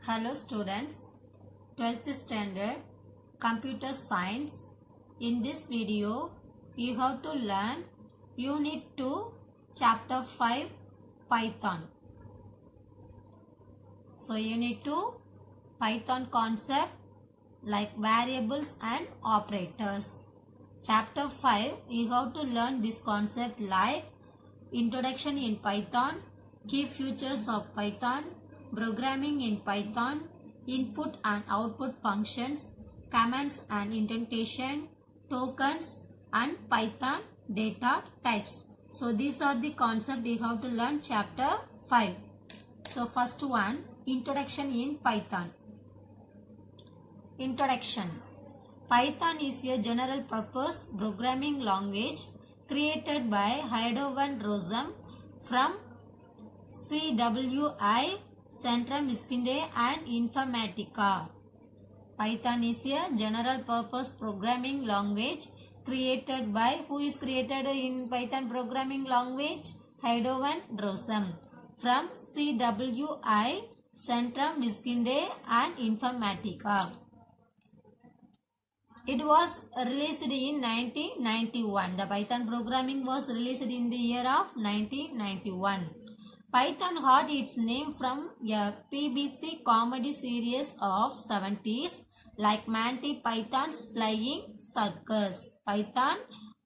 Hello students, 12th standard computer science. In this video, you have to learn unit 2 chapter 5 Python. So unit 2 Python concept like variables and operators. Chapter 5 you have to learn this concept like introduction in Python, key features of Python, programming in Python, input and output functions, commands and indentation, tokens and Python data types. So these are the concepts you have to learn chapter 5. So first one, introduction in Python. Introduction. Python is a general purpose programming language created by Hadoop and Rossum from CWI, Centrum Iskunde and Informatica. Python is a general purpose programming language created by, who is created in Python programming language? Hadoop and Rossum from CWI, Centrum Iskunde and Informatica. It was released in 1991. The Python programming was released in the year of 1991. Python got its name from a BBC comedy series of 70s like Monty Python's Flying Circus. Python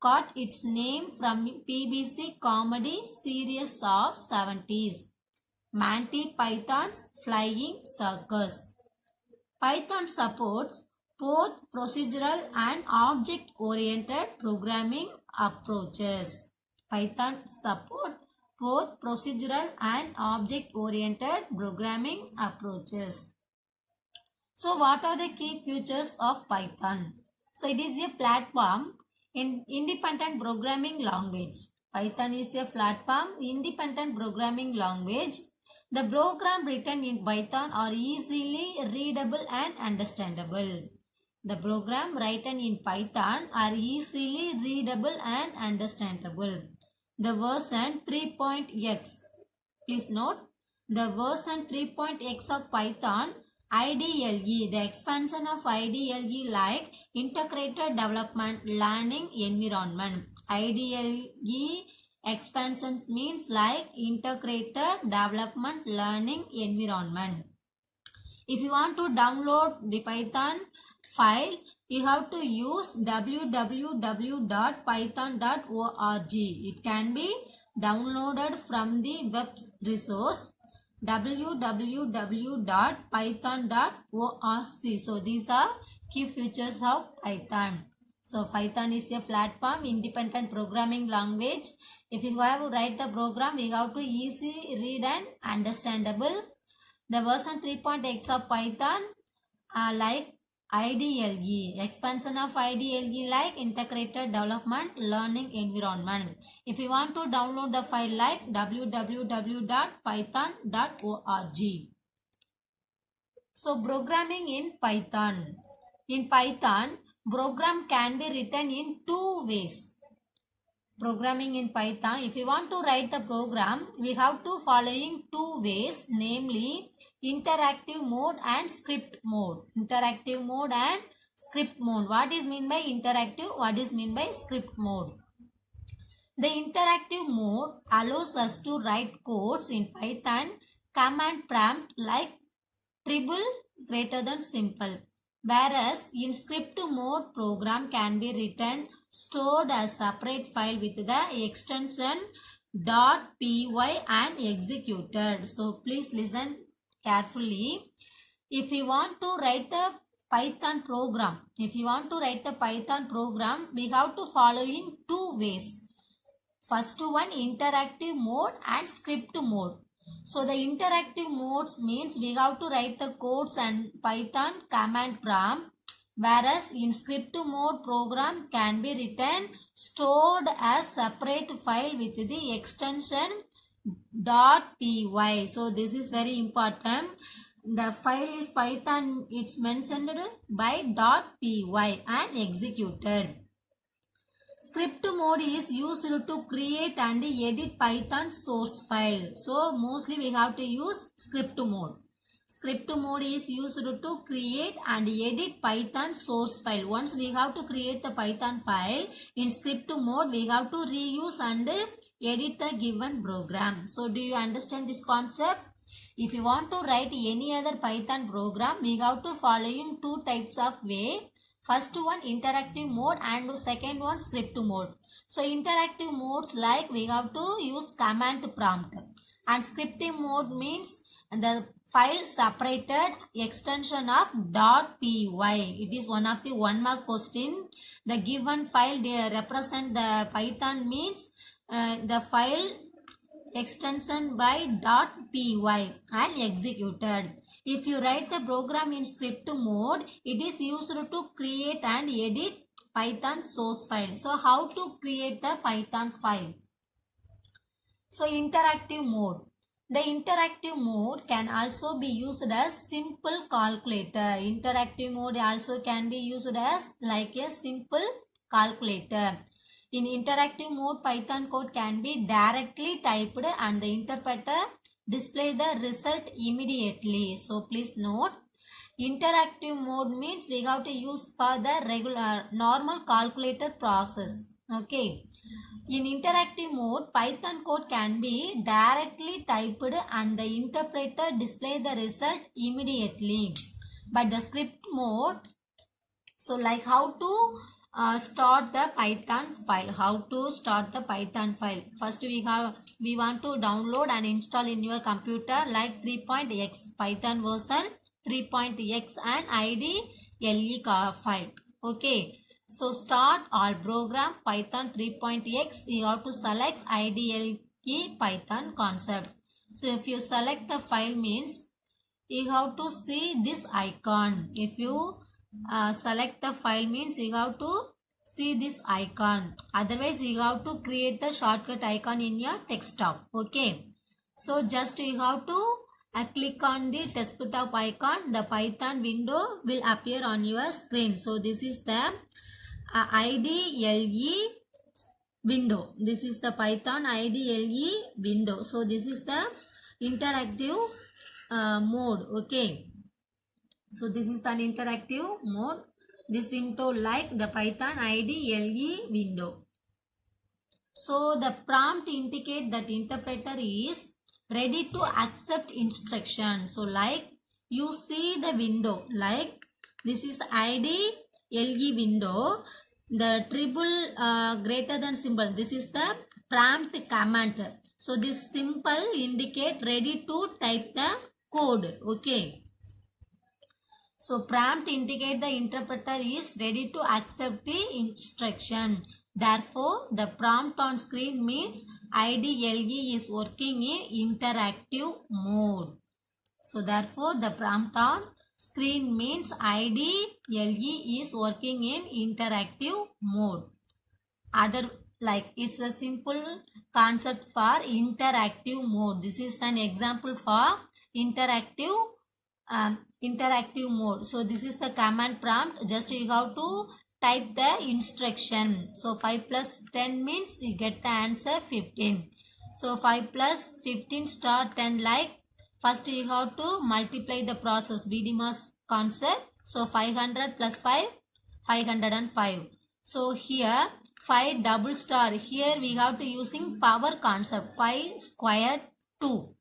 got its name from BBC comedy series of 70s. Monty Python's Flying Circus. Python supports both procedural and object-oriented programming approaches. Python supports both procedural and object-oriented programming approaches. So what are the key features of Python? So it is a platform in independent programming language. Python is a platform independent programming language. The program written in Python are easily readable and understandable. The program written in Python are easily readable and understandable. The version 3.x. Please note, the version 3.x of Python IDLE, the expansion of IDLE like Integrated Development Learning Environment. IDLE expansions means like Integrated Development Learning Environment. If you want to download the Python file, you have to use www.python.org. It can be downloaded from the web resource www.python.org. So these are key features of Python. So Python is a platform independent programming language. If you have to write the program, we have to easy read and understandable. The version 3.x of Python like IDLE, expansion of IDLE like Integrated Development Learning Environment. If you want to download the file like www.python.org. So programming in Python. In Python, program can be written in two ways. Programming in Python, if you want to write the program, we have to following two ways, namely interactive mode and script mode. Interactive mode and script mode. What is mean by interactive? What is mean by script mode? The interactive mode allows us to write codes in Python command prompt like triple greater than simple. Whereas in script mode, program can be written stored as separate file with the extension .py and executed. So please listen carefully. If you want to write the Python program, we have to follow in two ways. First one, interactive mode and script mode. So the interactive modes means we have to write the codes and Python command prompt, whereas in script mode, program can be written stored as separate file with the extension .py. So this is very important. The file is Python, it's mentioned by .py and executed. Script mode is used to create and edit Python source file. So mostly we have to use script mode. Script mode is used to create and edit Python source file. Once we have to create the Python file, in script mode we have to reuse and edit the given program. So do you understand this concept? If you want to write any other Python program, we have to follow in two types of way. First one interactive mode and second one script mode. So interactive modes like we have to use command prompt, and scripting mode means the file separated extension of .py. It is one of the 1 mark question. The given file they represent the Python means the file extension by .py and executed. If you write the program in script mode, it is used to create and edit Python source file. So how to create the Python file? So interactive mode. The interactive mode can also be used as simple calculator. Interactive mode also can be used as like a simple calculator. In interactive mode, Python code can be directly typed and the interpreter display the result immediately. So please note, interactive mode means we have to use for the regular normal calculator process. Okay. In interactive mode, Python code can be directly typed and the interpreter display the result immediately. But the script mode, so like how to start the Python file. How to start the Python file? First we want to download and install in your computer like 3.x Python version 3.x and IDLE file. Okay. So start all program Python 3.x. You have to select IDLE Python concept. So if you select the file means you have to see this icon. If you select the file means you have to see this icon. Otherwise you have to create the shortcut icon in your desktop. Okay. So just you have to click on the desktop icon. The Python window will appear on your screen. So this is the IDLE window. This is the Python IDLE window. So this is the interactive mode. Okay. So this is an interactive mode. This window like the Python IDLE window. So the prompt indicate that interpreter is ready to accept instruction. So like you see the window like this is the IDLE window. The triple greater than symbol. This is the prompt command. So this symbol indicate ready to type the code. Okay. So prompt indicate the interpreter is ready to accept the instruction. Therefore, the prompt on screen means IDLE is working in interactive mode. So therefore, the prompt on screen means IDLE is working in interactive mode. Other like it's a simple concept for interactive mode. This is an example for interactive mode. So this is the command prompt. Just you have to type the instruction. So 5 plus 10 means you get the answer 15. So 5 plus 15 star 10 like. First you have to multiply the process BDMAS concept. So 500 plus 5, 505. So here 5 double star. Here we have to using power concept. 5 squared 2.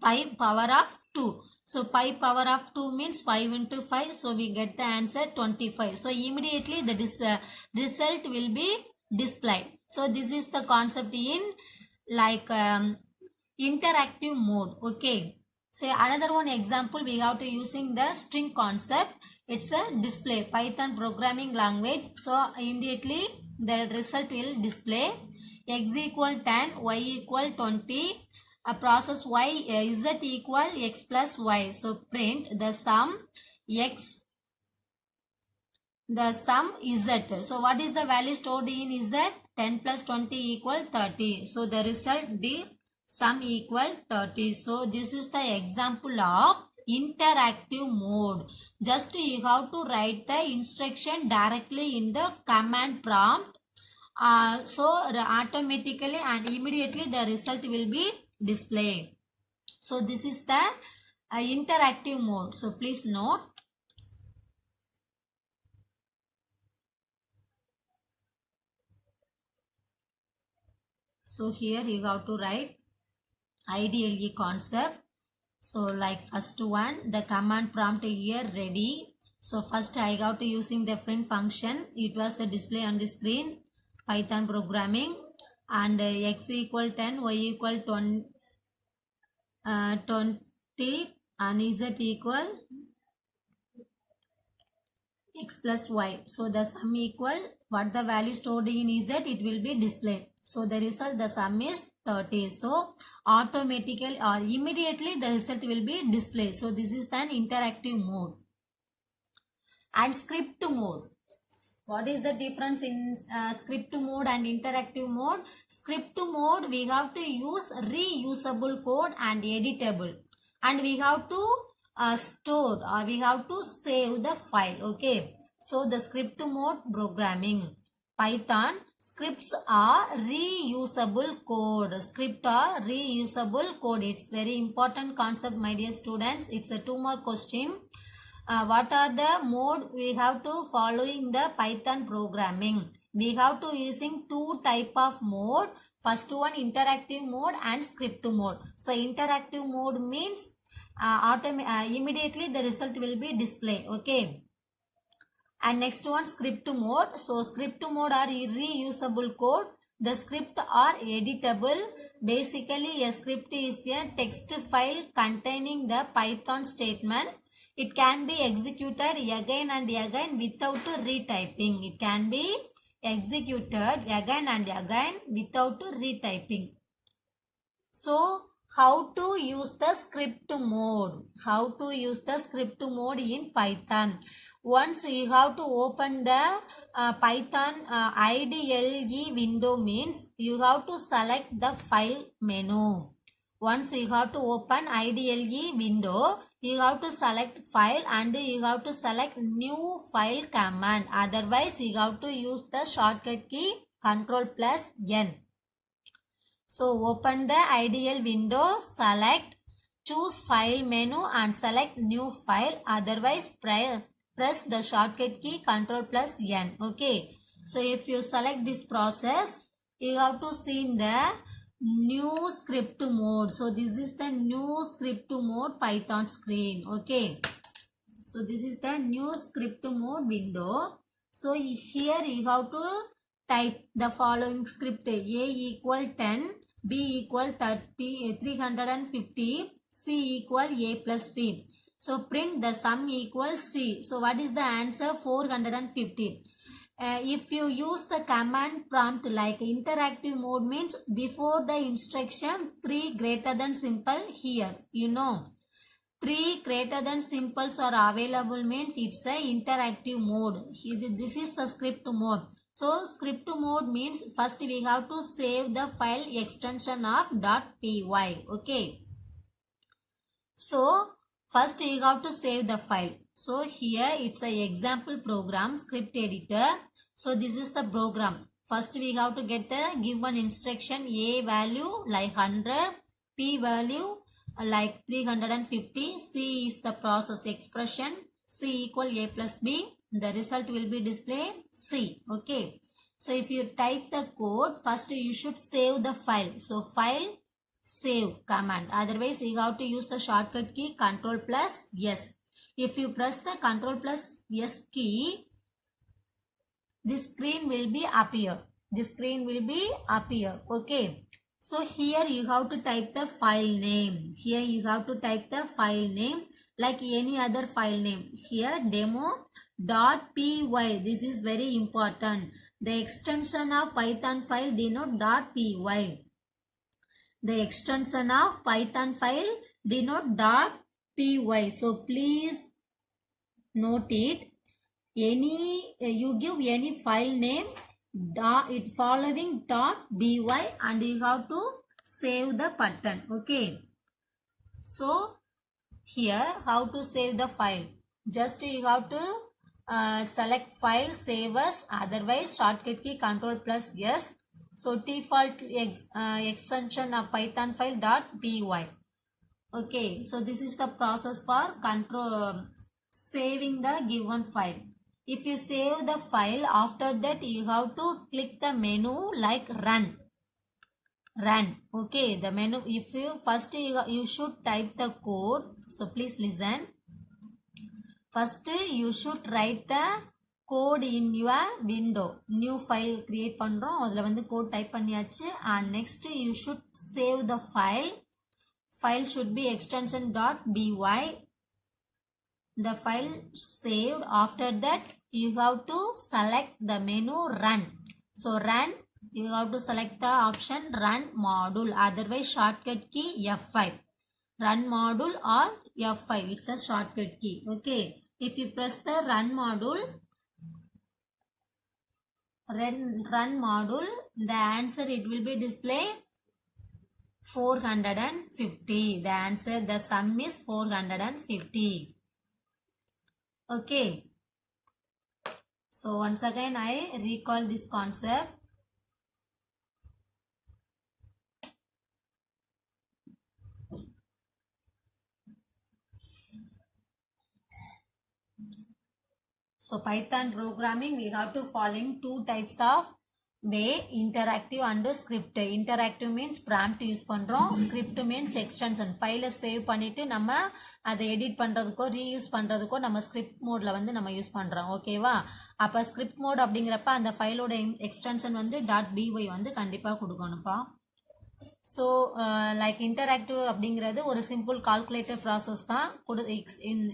5 power of 2. So 5 power of 2 means 5 into 5. So we get the answer 25. So immediately the result will be displayed. So this is the concept in like interactive mode. Okay. So another one example we have to using the string concept. It's a display Python programming language. So immediately the result will display x equal 10, y equal 20. A process y z equal x plus y. So print the sum x, the sum z. So what is the value stored in z? 10 plus 20 equal 30. So the result the sum equal 30. So this is the example of interactive mode. Just you have to write the instruction directly in the command prompt. So automatically and immediately the result will be displayed. So this is the interactive mode. So please note. So here you have to write IDLE concept. So like first one, the command prompt here ready. So first I got to using the print function. It was the display on the screen, Python programming, and x equal 10, y equal 20, and z equal x plus y. So the sum equal what the value stored in z, it will be displayed. So the result, the sum is 30. So automatically or immediately the result will be displayed. So this is an interactive mode. And script mode. What is the difference in script mode and interactive mode? Script mode, we have to use reusable code and editable. And we have to store or we have to save the file. Okay. So the script mode programming. Python scripts are reusable code. Script are reusable code. It's very important concept, my dear students. It's a 2 more question. What are the mode we have to follow in the Python programming? We have to using 2 type of mode. First one interactive mode and script mode. So interactive mode means immediately the result will be displayed. Okay. And next one script mode. So script mode are reusable code. The script are editable. Basically a script is a text file containing the Python statement. It can be executed again and again without retyping. It can be executed again and again without retyping. So how to use the script mode? How to use the script mode in Python? Once you have to open the Python IDLE window means you have to select the file menu. Once you have to open IDLE window, you have to select file and you have to select new file command. Otherwise, you have to use the shortcut key Ctrl+N. So open the IDLE window, select, choose file menu and select new file. Otherwise, press the shortcut key Ctrl+N. Okay. So if you select this process, you have to see in the new script mode. So this is the new script mode Python screen. Okay. So this is the new script mode window. So here you have to type the following script: A equal 10, B equal 350, C equal A plus B. So print the sum equals C. So what is the answer? 450. If you use the command prompt like interactive mode means before the instruction 3 greater than simple here. You know 3 greater than simples are available means it's a interactive mode. This is the script mode. So script mode means first we have to save the file extension of .py. Okay. So first you have to save the file. So here it's a example program script editor. So this is the program. First we have to get the given instruction: A value like 100, P value like 350, C is the process expression, C equal A plus B. The result will be displayed C. Okay. So if you type the code, first you should save the file. So file, save command. Otherwise you have to use the shortcut key Ctrl+S. If you press the Ctrl+S key, this screen will be appear. This screen will be appear. Okay. So here you have to type the file name. Here you have to type the file name like any other file name. Here demo.py. This is very important. The extension of Python file denote .py. The extension of Python file denote .py. So please note it. You give any file name it following .by and you have to save the button. Okay. So here how to save the file? Just you have to select file, save as. Otherwise shortcut key Ctrl+S. So default extension of Python file .py. Okay, so this is the process for control saving the given file. If you save the file, after that you have to click the menu like run. Okay, the menu, if you first you should type the code. So please listen. First you should write the code in your window. New file create பண்றோம், அதுல வந்து code type பண்ணியாச்சு. And next you should save the file. File should be extension.by. The file saved. After that you have to select the menu run. So run, you have to select the option run module, otherwise shortcut key F5. Run module or F5, it's a shortcut key. Okay, if you press the run module, the answer it will be display 450. The answer, the sum is 450. Okay, so once again I recall this concept. So Python programming, we have to following two types of way, interactive and script. Interactive means prompt use பண்றோம், script means extension. file save பண்ணிட்டு நம்ம அதை edit பண்றதுக்கோ reuse பண்றதுக்கோ நம்ம script modeல வந்து நம்ம use பண்றோம். ஓகேவா? அப்ப script mode அப்படிங்கிறப்ப அந்த ஃபைலோட extension வந்து .py வந்து கண்டிப்பா கொடுக்கணும்ப்பா. ஸோ லைக் இன்டராக்டிவ் அப்படிங்கிறது ஒரு சிம்பிள் கால்குலேட்டர் ப்ராசஸ் தான்.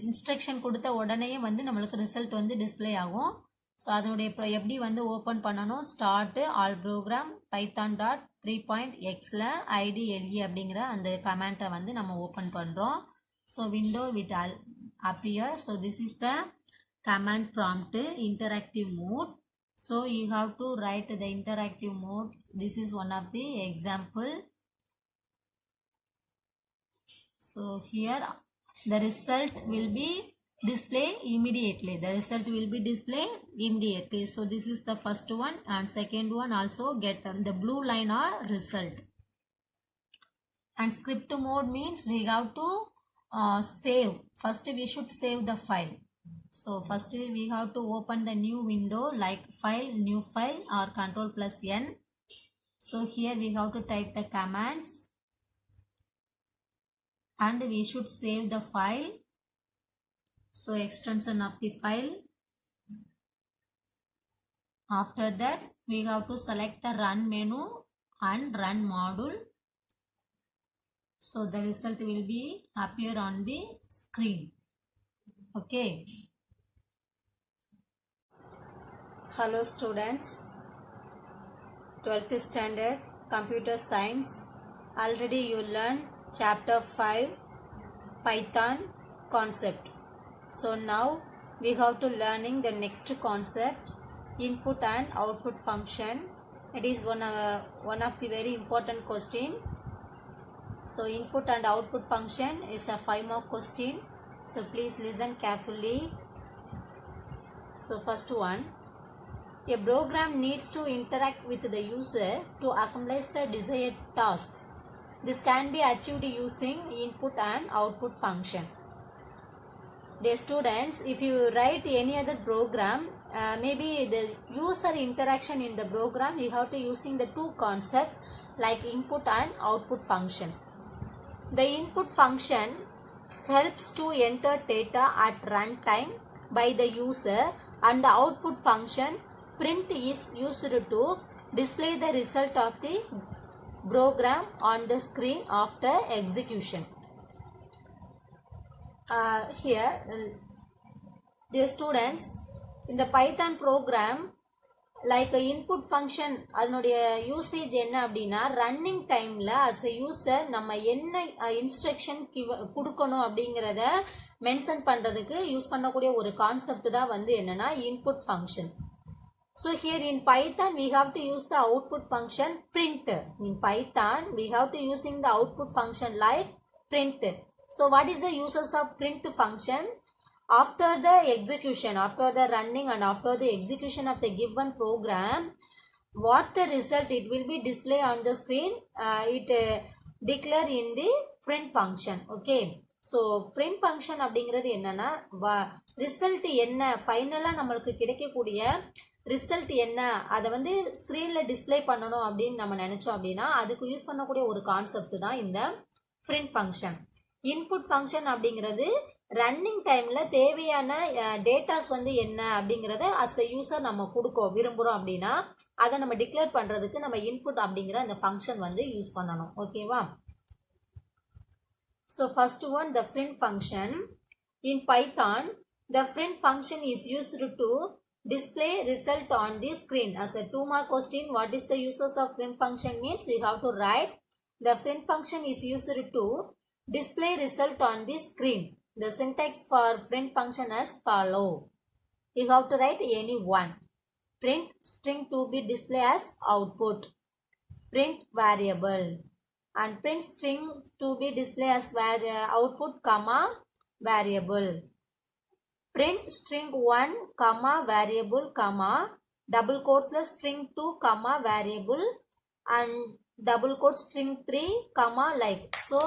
இன்ஸ்ட்ரக்ஷன் கொடுத்த உடனே வந்து நம்மளுக்கு ரிசல்ட் வந்து டிஸ்பிளே ஆகும். ஸோ அதனுடைய எப்படி வந்து ஓப்பன் பண்ணணும், ஸ்டார்ட் ஆல் ப்ரோக்ராம் python.3.xல IDLE அப்படிங்கிற அந்த கமாண்டை வந்து நம்ம ஓப்பன் பண்ணுறோம். So window with appear. So this is the command prompt interactive mode. So you have to write the interactive mode. This is one of the example. So here the result will be displayed immediately. The result will be displayed immediately. So this is the first one, and second one also get the blue line or result. And script mode means we have to save. First we should save the file. So first we have to open the new window like file, new file or Ctrl+N. So here we have to type the commands and we should save the file. So extension of the file. After that we have to select the run menu and run module. So the result will be appear on the screen. Okay. Hello students, 12th standard computer science. Already you learned chapter 5 Python concept. So now we have to learning the next concept, input and output function. It is one of the very important question. So input and output function is a 5 mark question. So please listen carefully. So first one, a program needs to interact with the user to accomplish the desired task. This can be achieved using input and output function. Dear students, if you write any other program, maybe the user interaction in the program, you have to using the two concepts like input and output function. The input function helps to enter data at runtime by the user, and the output function print is used to display the result of the program on the screen after execution. Here, dear students, in the Python program, like input function, அதனுடைய usage என்ன அப்படின்னா, running டைமில் as a user நம்ம என்ன instruction கொடுக்கணும் அப்படிங்கிறத mention பண்ணுறதுக்கு use பண்ணக்கூடிய ஒரு கான்செப்ட் தான் வந்து என்னன்னா input function. So here in Python we have to use the output function print. In Python we have to using the output function like print. So what is the uses of print function? After the execution, after the running and after the execution of the given program, what the result it will be display on the screen, it declare in the print function. Okay, so print function அப்படிங்கிறது என்னன்னா result என்ன ஃபைனலா நம்மளுக்கு கிடைக்கக்கூடிய result என்ன அதை வந்து ஸ்கிரீன்ல டிஸ்ப்ளே பண்ணணும் அப்படின்னு நம்ம நினைச்சோம் அப்படின்னா அதுக்கு யூஸ் பண்ணக்கூடிய ஒரு கான்செப்ட் தான் இந்த print function. இன்புட் ஃபங்க்ஷன் அப்படிங்கிறது ரன்னிங் டைம்ல தேவையான டேட்டாஸ் வந்து என்ன அப்படிங்கறத அஸ் எ யூசர் நம்ம கொடுக்க விரும்புறோம் அப்படின்னா அதை நம்ம டிக்ளேர் பண்றதுக்கு நம்ம இன்புட் அப்படிங்கிற அந்த ஃபங்க்ஷன் வந்து யூஸ் பண்ணணும். ஓகேவா? So first one, the print function. In Python, the print function is used to display result on the screen. As a 2-mark question, what is the uses of print function means you have to write the print function is used to display result on the screen. The syntax for print function as follow. You have to write any one. Print string to be displayed as output. Print variable. And print string to be displayed as output comma variable. Print string 1 comma variable comma double quotes string 2 comma variable and double quotes string 3 comma like. So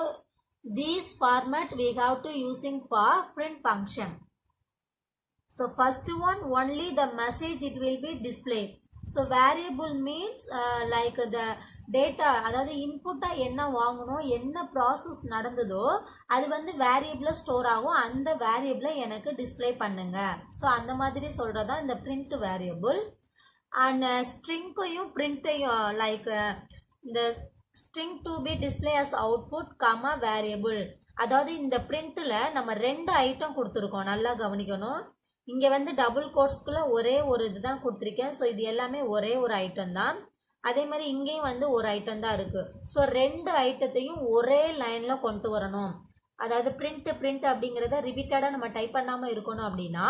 these format we have to using for print function. So first one, only the message it will be displayed. So variable means like the data, அதாவது இன்புட்டா என்ன வாங்கணும் என்ன process நடந்ததோ அது வந்து வேரியபிள store ஆகும், அந்த வேரியபிள எனக்கு டிஸ்ப்ளே பண்ணுங்க. ஸோ அந்த மாதிரி சொல்றதா இந்த பிரிண்ட் வேரியபிள். அண்ட் ஸ்ட்ரிங்கையும் பிரிண்ட்டையும் லைக் இந்த string to be display as output comma variable. அதாவது இந்த பிரிண்ட்ல நம்ம ரெண்டு ஐட்டம் கொடுத்துருக்கோம், நல்லா கவனிக்கணும். இங்க வந்து டபுள் கோட்ஸ்க்குள்ள ஒரே ஒரு இதுதான் கொடுத்துருக்கேன். ஸோ இது எல்லாமே ஒரே ஒரு ஐட்டம் தான். அதே மாதிரி இங்கேயும் வந்து ஒரு ஐட்டம் தான் இருக்கு. ஸோ ரெண்டு ஐட்டத்தையும் ஒரே லைன்ல கொண்டு வரணும். அதாவது பிரிண்ட் அப்படிங்கிறத ரிப்பீட்டடா நம்ம டைப் பண்ணாம இருக்கணும் அப்படின்னா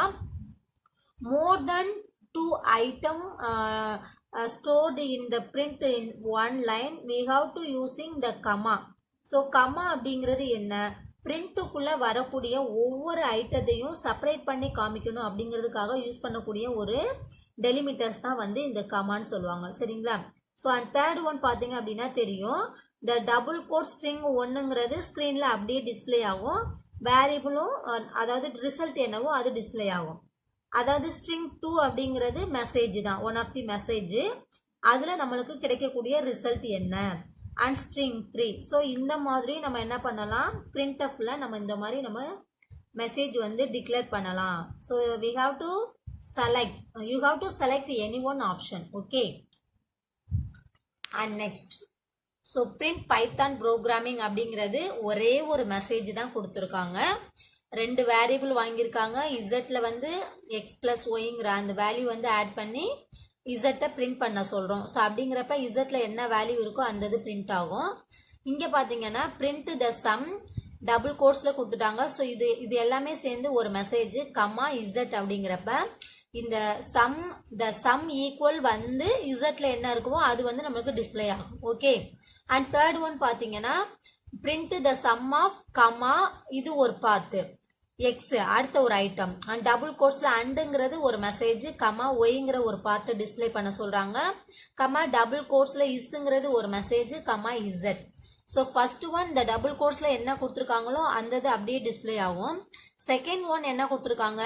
மோர் தென் 2 item stored in the print in one line we have to using the comma. So comma அப்படிங்கிறது என்ன, பிரிண்ட்டுக்குள்ள வரக்கூடிய ஒவ்வொரு ஐட்டத்தையும் செப்பரேட் பண்ணி காமிக்கணும் அப்படிங்கிறதுக்காக யூஸ் பண்ணக்கூடிய ஒரு டெலிமிட்டர்ஸ் தான் வந்து இந்த கமான்னு சொல்லுவாங்க. சரிங்களா? ஸோ அண்ட் தேர்ட் ஒன் பார்த்தீங்க அப்படின்னா தெரியும், இந்த டபுள் கோட் ஸ்ட்ரிங் ஒன்னுங்கிறது ஸ்க்ரீன்ல அப்படியே டிஸ்பிளே ஆகும், வேரியபிளும் அதாவது ரிசல்ட் என்னவோ அது டிஸ்பிளே ஆகும். அதாவது ஸ்ட்ரிங் 2 அப்படிங்கிறது மெசேஜ் தான், ஒன் ஆஃப் தி மெசேஜ், அதுல நம்மளுக்கு கிடைக்கக்கூடிய ரிசல்ட் என்ன. And string 3. ஸோ இந்த மாதிரி நம்ம என்ன பண்ணலாம், பிரிண்ட்எஃப்ல நம்ம இந்த மாதிரி நம்ம மெசேஜ் வந்து டிக்ளேர் பண்ணலாம். So we have to select, you have to select any one option. Okay. And next, so print Python programming அப்படிங்கிறது ஒரே ஒரு மெசேஜ் தான் கொடுத்துருக்காங்க. ரெண்டு வேரியபிள் வாங்கியிருக்காங்க. இசட்ல வந்து எக்ஸ் பிளஸ் ஒய்ங்கிற அந்த வேல்யூ வந்து ஆட் பண்ணி இசட்டை பிரிண்ட் பண்ண சொல்றோம். ஸோ அப்படிங்கிறப்ப இசட்ல என்ன வேல்யூ இருக்கோ அந்த இது பிரிண்ட் ஆகும். இங்க பாத்தீங்கன்னா பிரிண்ட் த சம் டபுள் கோட்ஸ்ல கொடுத்துட்டாங்க. ஸோ இது எல்லாமே சேர்ந்து ஒரு மெசேஜ் கம்மா இசட் அப்படிங்கிறப்ப இந்த சம் ஈக்குவல் வந்து இசட்ல என்ன இருக்குமோ அது வந்து நம்மளுக்கு டிஸ்பிளே ஆகும். ஓகே. அண்ட் தேர்ட் ஒன் பாத்தீங்கன்னா பிரிண்ட் த சம் ஆஃப் கம்மா, இது ஒரு பார்ட் எக்ஸ் அடுத்த ஒரு ஐட்டம். அண்ட் டபுள் கோட்ஸ்ல அண்டுங்கிறது ஒரு மெசேஜ் கமா ஒய்ங்கிற ஒரு பார்ட் டிஸ்பிளே பண்ண சொல்றாங்க. கமா டபுள் கோட்ஸ்ல இஸ்ங்கிறது ஒரு message comma Z. So first one இந்த டபுள் கோட்ஸ்ல என்ன கொடுத்துருக்காங்களோ அந்த இது அப்படியே டிஸ்பிளே ஆகும். செகண்ட் ஒன் என்ன கொடுத்துருக்காங்க,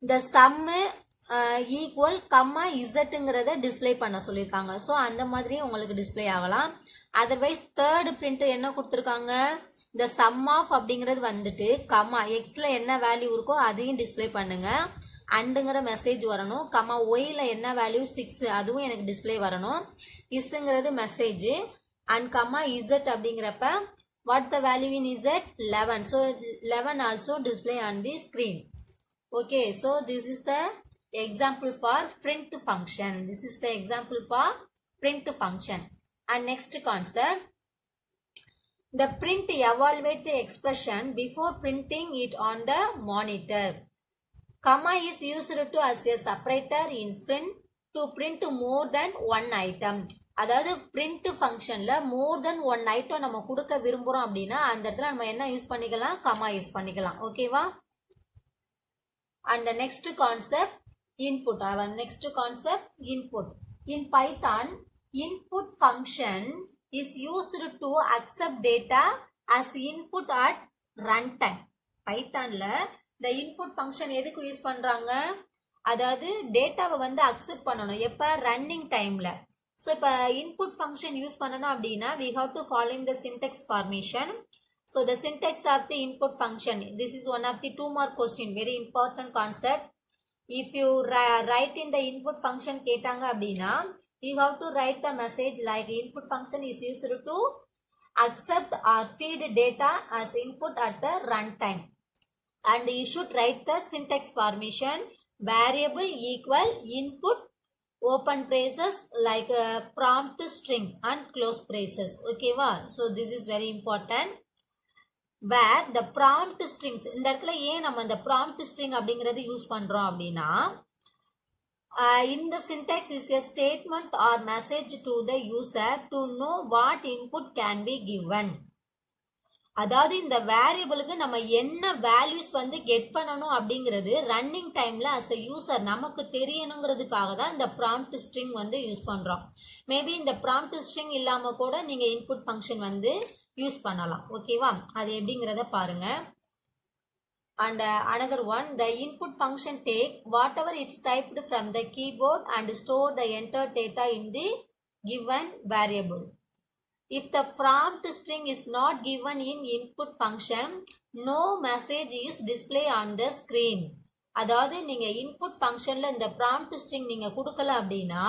இந்த சம்மு ஈக்குவல் கம்மா இசட்டுங்கிறத டிஸ்பிளே பண்ண சொல்லியிருக்காங்க. ஸோ அந்த மாதிரி உங்களுக்கு டிஸ்பிளே ஆகலாம். அதர்வைஸ் தேர்ட் பிரிண்ட் என்ன கொடுத்துருக்காங்க, இந்த சம் ஆஃப் அப்படிங்கிறது வந்துட்டு கம்மா எக்ஸ்ல என்ன வேல்யூ இருக்கோ அதையும் டிஸ்பிளே பண்ணுங்க, அண்டுங்கிற மெசேஜ் வரணும். கம்மா ஒய்ல என்ன வேல்யூ 6 அதுவும் எனக்கு டிஸ்பிளே வரணும். இஸ்ங்கிறது மெசேஜ் அண்ட் கம்மா இசட் அப்படிங்கிறப்ப what the value in Z 11. So 11 also display on the screen. Okay. So this is the example for print function. This is the example for print function. And next concept, the print evaluate the expression before printing it on the monitor. Comma is used to as a separator in print to print more than one item. அதாவது print functionல more than one item நம்ம கொடுக்க விரும்புறோம் அப்படின்னா அந்த இடத்துல நம்ம என்ன use பண்ணிக்கலாம், comma use பண்ணிக்கலாம். ஓகேவா? And the next concept, input. Our next concept, input. In Python, input function is used to accept data as input at runtime. பைத்தான்ல இந்த input function எதுக்கு யூஸ் பண்றாங்க, அதாவது டேட்டாவை வந்து அக்செப்ட் பண்ணணும் எப்ப ரன்னிங் டைம்ல. ஸோ இப்போ இன்புட் ஃபங்க்ஷன் யூஸ் பண்ணணும் அப்படின்னா we have to follow the syntax formation. So the syntax of the input function, this is one of the 2 mark question, very important concept. If you write in the input function கேட்டாங்க அப்படின்னா you have to write the message like input function is used to accept or feed data as input at the runtime, and you should write the syntax formation variable equal input open braces like prompt string and close braces. Okay va? So this is very important. Where the prompt strings, இந்த இடத்துல ஏன் நம்ம இந்த prompt string அப்படிங்கிறது use பண்றோம் அப்படின்னா, in the syntax is a statement or message to the user to know what input can be given. அதாவது இந்த வேரியபிளுக்கு நம்ம என்ன வேல்யூஸ் வந்து கெட் பண்ணணும் அப்படிங்கிறது ரன்னிங் டைம்ல அஸ் அ யூசர் நமக்கு தெரியணுங்கிறதுக்காக தான் இந்த ப்ராம்ப்ட் ஸ்ட்ரிங் வந்து யூஸ் பண்றோம். மேபி இந்த ப்ராம்ப்ட் ஸ்ட்ரிங் இல்லாம கூட நீங்க இன்புட் ஃபங்க்ஷன் வந்து யூஸ் பண்ணலாம். ஓகேவா, அது எப்படிங்கிறத பாருங்க. And another one, the input function take whatever it's typed from the keyboard and store the entered data in the given variable. If the prompt string is not given in input function, no message is displayed on the screen. அதாவது நீங்க input ஃபங்க்ஷன்ல இந்த prompt string நீங்க கொடுக்கல அப்படின்னா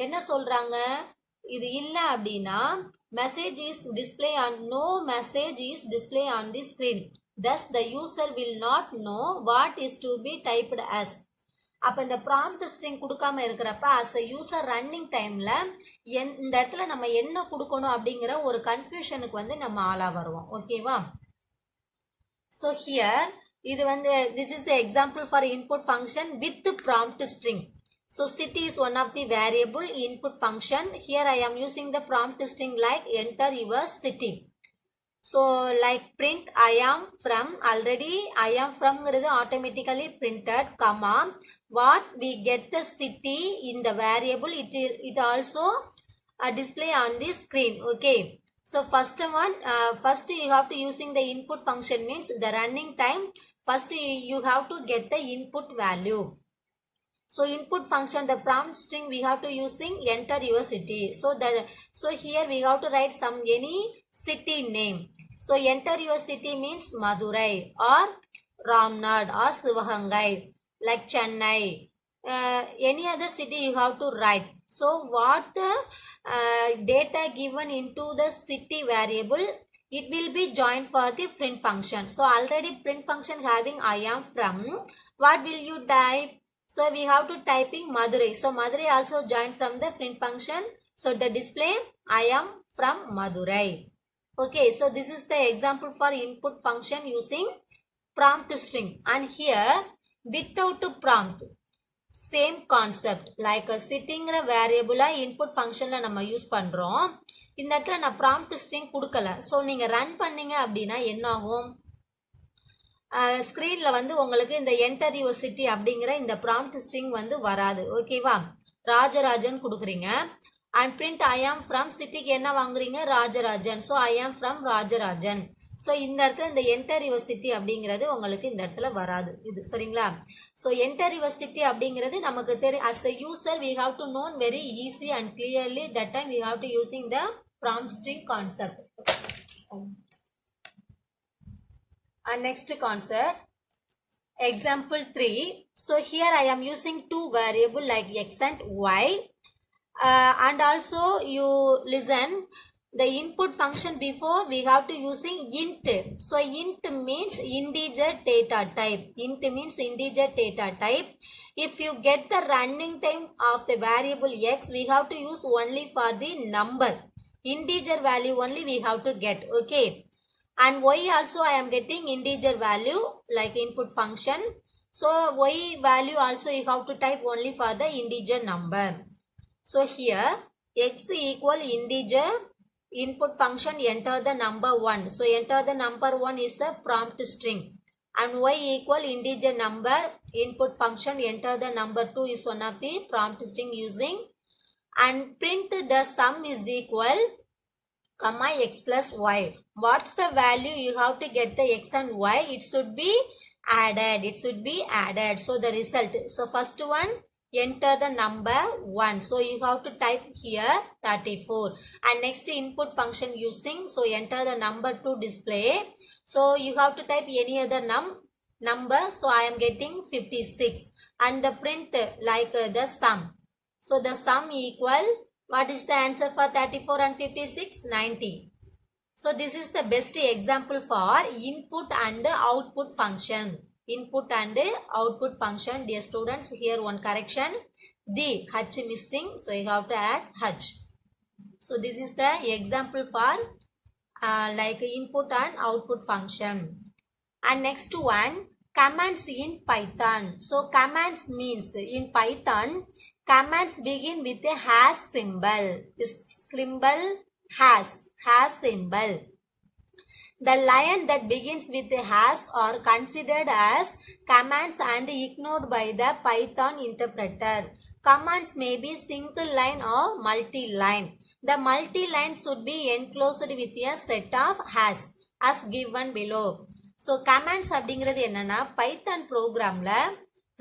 என்ன சொல்றாங்க, இது இல்ல அப்படின்னா message is display on, no message is display on the screen. thus the user will not know what is to be typed as. அப்ப இந்த ப்ராம்ப்ட் ஸ்ட்ரிங் கொடுக்காம இருக்கிறப்ப as a user running டைம்ல இந்த இடத்துல நம்ம என்ன கொடுக்கணும் அப்படிங்கிற ஒரு கன்ஃபியூஷனுக்கு வந்து நம்ம ஆளா வருவோம். ஓகேவா, ஸோ ஹியர் இது வந்து this is the example for input function with prompt string. So city is one of the variable input function. Here I am using the prompt string like enter your city. So like print I am from, already I am from automatically printed, comma what we get the city in the variable, it also display on the screen. Okay, so first one, first you have to using the input function means the running time, first you have to get the input value. So input function, the prompt string we have to using enter your city. So here we have to write some any city name. So enter your city means Madurai or Ramnad or Sivagangai, like Chennai, any other city you have to write. So what the data given into the city variable, it will be joined for the print function. So already print function having I am from, what will you type? So we have to typing Madurai. So Madurai also joined from the print function. So the display I am from Madurai. Okay, so this is the example for input function using prompt string. And here without prompt, same concept like a sitting variable input function நம்ம use பண்றோம். இந்த இடத்துல நான் prompt string கொடுக்கல. So நீங்க run பண்ணீங்க அப்படின்னா என்ன ஆகும், ஸ்கிரீன்ல வந்து உங்களுக்கு இந்த என்டர் யுவர் சிட்டி அப்படிங்கிற இந்த ப்ராம்ப்ட் ஸ்ட்ரிங் வந்து வராது. ஓகேவா, ராஜராஜன் கொடுக்குறீங்க and print I am from சிட்டிக்கு என்ன வாங்குறீங்க, Rajarajan. So I am from Rajarajan. So இந்த இடத்துல இந்த என்டர் யுவர் சிட்டி அப்படிங்கிறது உங்களுக்கு இந்த இடத்துல வராது. இது சரிங்களா. ஸோ என்டர் யுவர் சிட்டி அப்படிங்கிறது நமக்கு தெரியும். As a user we have to known very easy and clearly, that time we have to using the prompt string concept. And next concept, example 3. So here I am using two variable like x and y, and also you listen the input function before we have to using int. So int means integer data type. Int means integer data type. If you get the running time of the variable x, we have to use only for the number, integer value only we have to get. Okay, and y also I am getting integer value like input function. So y value also you have to type only for the integer number. So here x equal integer, input function enter the number 1. So enter the number 1 is a prompt string, and y equal integer number, input function enter the number 2 is one of the prompt string using, and print the sum is equal comma x plus y. What's the value you have to get the x and y? It should be added. It should be added. So the result. So first one, enter the number 1. So you have to type here 34. And next input function using. So enter the number to display. So you have to type any other number. So I am getting 56. And the print like the sum. So the sum equal. What is the answer for 34 and 56? 90. So this is the best example for input and output function. Input and output function. Dear students, here one correction. The H missing. So you have to add H. So this is the example for like input and output function. And next one, commands in Python. So commands means in Python, commands begin with a hash symbol. This symbol hash symbol. The line that begins with a hash are considered as commands and ignored by the Python interpreter. Commands may be single line or multi-line. The multi-line should be enclosed with a set of hash as given below. So commands அப்படிங்கிறது என்னன்னா Python ப்ரோக்ராம்ல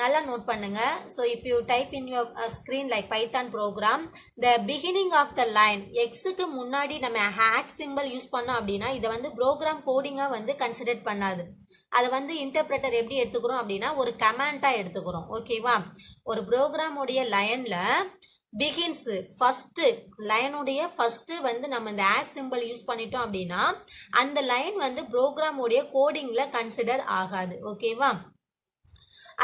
நல்லா note பண்ணுங்க. So if you type in your screen like Python program, the beginning of the line xக்கு முன்னாடி நம்ம hash symbol use பண்ணோம் அப்படின்னா இதை வந்து ப்ரோக்ராம் கோடிங்கா வந்து கன்சிடர் பண்ணாது. அதை வந்து இன்டர்பிரட்டர் எப்படி எடுத்துக்கிறோம் அப்படின்னா ஒரு கமாண்டா எடுத்துக்கிறோம். ஓகேவா? ஒரு ப்ரோக்ராமுடைய லைன்ல பிகின்ஸ் ஃபர்ஸ்ட் லைனுடைய ஃபர்ஸ்ட் வந்து நம்ம இந்த ஆஸ் சிம்பிள் யூஸ் பண்ணிட்டோம் அப்படின்னா அந்த லைன் வந்து ப்ரோக்ராமுடைய கோடிங்ல கன்சிடர் ஆகாது. ஓகேவா?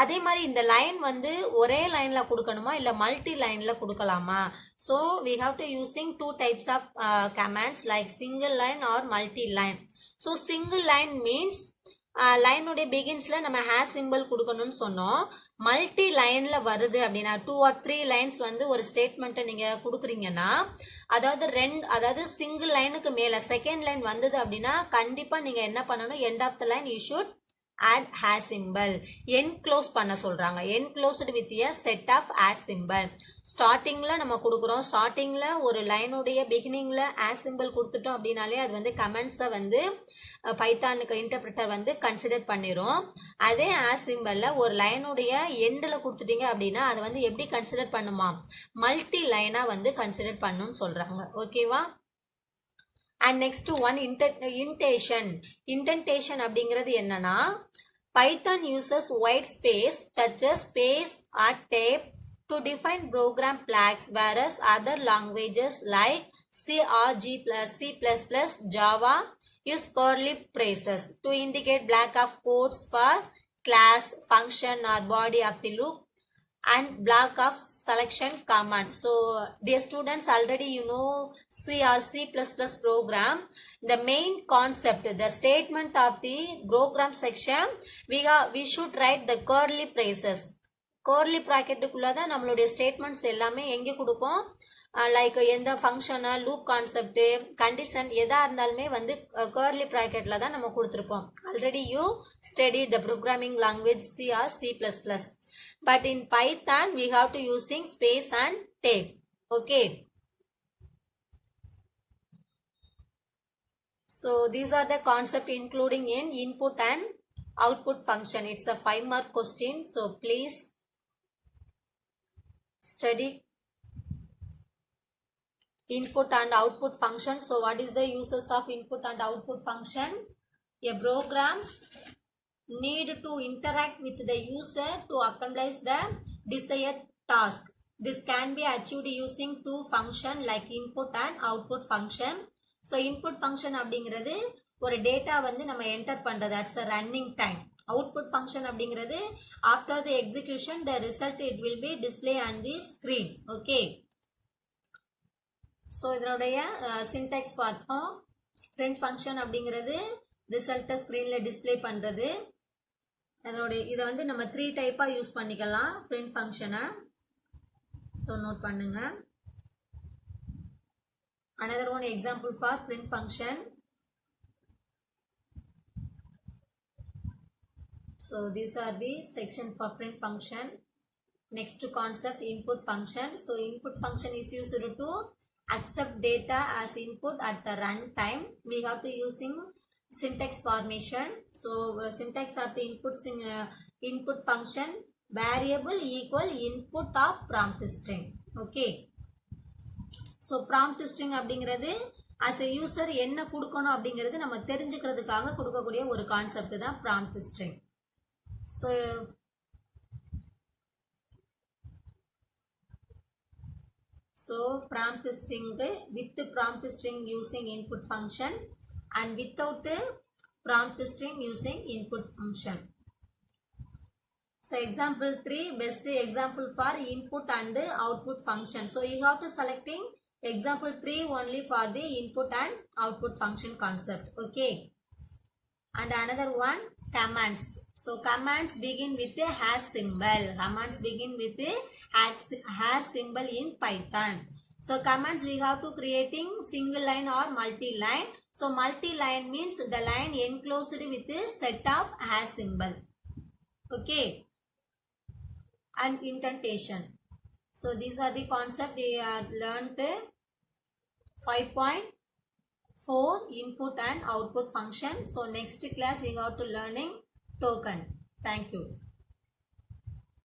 அதே மாதிரி இந்த லைன் வந்து ஒரே லைன்ல கொடுக்கணுமா இல்ல மல்டி லைன்ல கொடுக்கலாமா? So we have to using two types of commands like single line or multi line. So single line means லைனுடைய பிகின்ஸ்ல நம்ம ஹேஷ் சிம்பிள் கொடுக்கணும்னு சொன்னோம். மல்டி லைன்ல வருது அப்படின்னா 2 or 3 லைன்ஸ் வந்து ஒரு ஸ்டேட்மெண்ட்டை நீங்க கொடுக்குறீங்கன்னா அதாவது சிங்கிள் லைனுக்கு மேல செகண்ட் லைன் வந்தது அப்படின்னா கண்டிப்பா நீங்க என்ன பண்ணணும், end of the line you should add hash symbol. enclose பண்ண சொல்றாங்க. enclosed with a set of hash symbol. ஸ்டார்டிங்ல நம்ம கொடுக்குறோம். ஸ்டார்டிங்ல ஒரு லைனுடைய பிகினிங்ல hash symbol கொடுத்துட்டோம் அப்படின்னாலே அது வந்து கமெண்ட்ஸை வந்து பைத்தானுக்கு இன்டர்பிரட்டர் வந்து கன்சிடர் பண்ணிரும். அதே hash symbolல ஒரு லைனுடைய எண்டில் கொடுத்துட்டீங்க அப்படின்னா அது வந்து எப்படி கன்சிடர் பண்ணுமா, மல்டி லைனா வந்து கன்சிடர் பண்ணுன்னு சொல்றாங்க. ஓகேவா? And next one, indentation அப்படிங்கிறது என்னன்னா Python uses white space, touches space or tape to define program flags, whereas other languages like C or C++, Java use curly braces to indicate block of codes for class, function or body of the loop and block of selection command. So dear students, already you know C or C++ program. The main concept, the statement of the program section, we should write the curly braces. curly bracketக்குள்ள தான் நம்மளுடைய statements எல்லாமே எங்கே கொடுப்போம், like எந்த function, loop concept, condition எதா இருந்தாலுமே வந்து curly bracketல தான் நம்ம கொடுத்துருப்போம். Already you study the programming language C or C++. But in Python, we have to using space and tape. Okay. So these are the concept including in input and output function. It's a 5-mark question. So please study input and output function. So what is the uses of input and output function? A programs need to interact with the user to accomplish the desired task. This can be achieved using two functions like input and output function. So input function அப்படிங்கிறது ஒரு data வந்து நம்ம enter பண்றது, that's a running time. Output function அப்படிங்கிறது after the execution the result it will be display on the screen. Okay. So இதனுடைய syntax பார்த்தோம். print function அப்படிங்கிறது ரிசல்ட்டை ஸ்க்ரீன்ல டிஸ்பிளே பண்றது. அதோடைய இதை வந்து நம்ம 3 டைப்பாக யூஸ் பண்ணிக்கலாம் print ஃபங்க்ஷனை. ஸோ நோட் பண்ணுங்க. another one example for print function. So these are the section for print function. Next concept, input function. So input function is used to accept data as input at the runtime. We have to using syntax formation. So syntax of the input function variable equal input of prompt string. Okay. So prompt string அப்படிங்கிறது as a user என்ன கொடுக்கணும் அப்படிங்கிறது நம்ம தெரிஞ்சுக்கிறதுக்காக கொடுக்கக்கூடிய ஒரு concept தான் prompt string. So prompt string with prompt string using input function and without prompt string using input function. So example 3, best example for input and output function. So you have to selecting example 3 only for the input and output function concept. Okay. And another one, commands. So commands begin with a hash symbol. Commands begin with a hash symbol in Python. So commands we have to creating single line or multi-line. So multi-line means the line enclosed with a set of hash symbol. Okay. And indentation. So these are the concept we have learned 5.4 input and output function. So next class we have to learning token. Thank you.